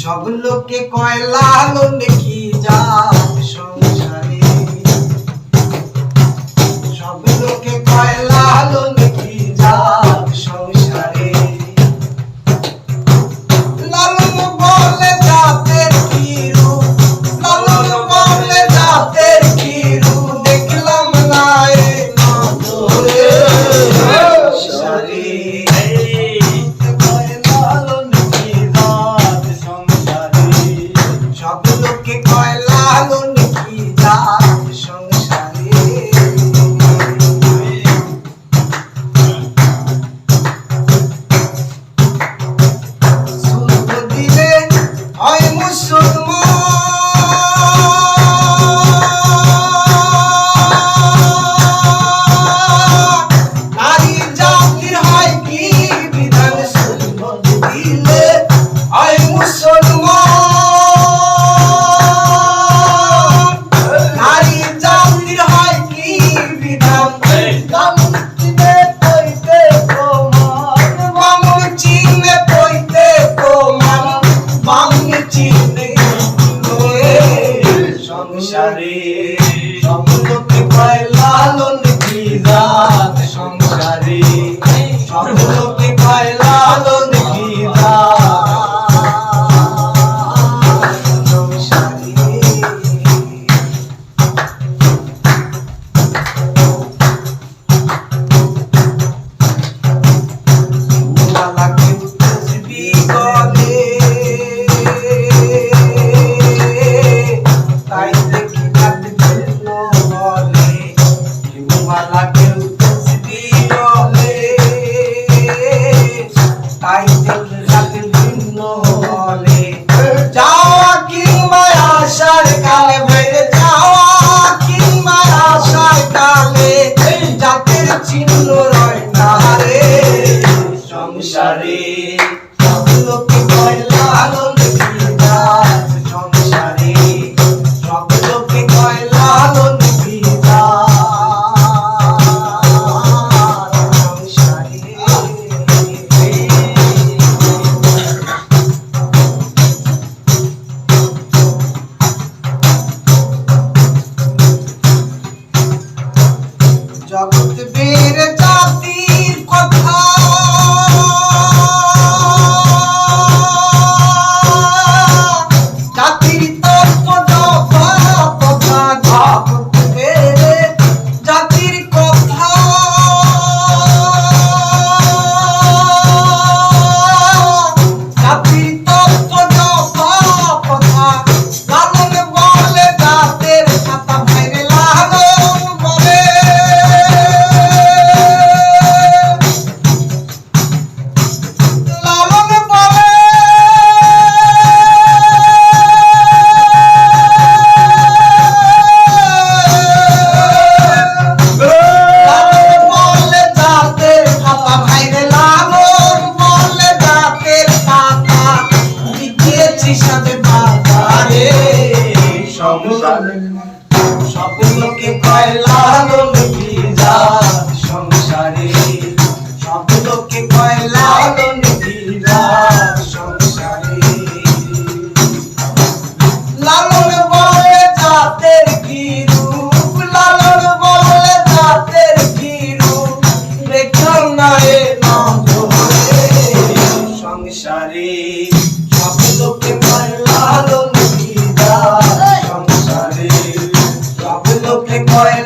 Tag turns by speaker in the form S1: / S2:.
S1: সব লোকে কয় লালন কি জাত সংসারে, সব লোকে কয় লালন কি জাত সংসারে। লালন বলে জাতের কি রূপ, লালন বলে জাতের কি রূপ, দেখলাম না এ নজরে সংসারে। সব লোকে কয় লালন কি জাত সংসারে। সুখ দিলে হয় মুসলমান, নারী জাতির হয় কি বিধান, সুখ দিলে হয় মুসলমান। সংসারে সব লোকে কয় লালন কি জাত সংসারে, সব লোকে কয় লালন কি জাত সংসারে। মালা কেউ তসবি বলে, তাই দেখি রাত ভিন্ন বলে। কেউ মালা কেউ তসবি বলে, তাই দেখি রাত ভিন্ন বলে। যাওয়া কিংবা আসার কালে বাইরে, যাওয়া কিংবা আসার কালে জাতের চিহ্ন রয় না রে সংসারে। সব লোকে কয় লালন কি জাত সংসারে, সব লোকে কয় লালন কি জাত সংসারে। জগৎ বীর জাতির কথা, জাতির তত্ত্ব কথা, জগৎ বীর জাতির কথা, জাতির তত্ত্ব কথা। লালন বলে জাতের কথা, ভাইরে লালন বলে, লালন বলে জাতের কথা, ভাইরে লালন বলে জাতের কথা। লিখিয়েছি সাথে বাজারে সংসারে, সব লোকে কয় লালন কি জাত সংসারে, সব লোকে কয় লালন কি জাত সংসারে। লালন বলে জাতের কি রূপ, লালন বলে জাতের কি রূপ, দেখলাম না এ নজরে সংসারে। সব লোকে কয় লালন কি জাত সংসারে, সব লোকে কয়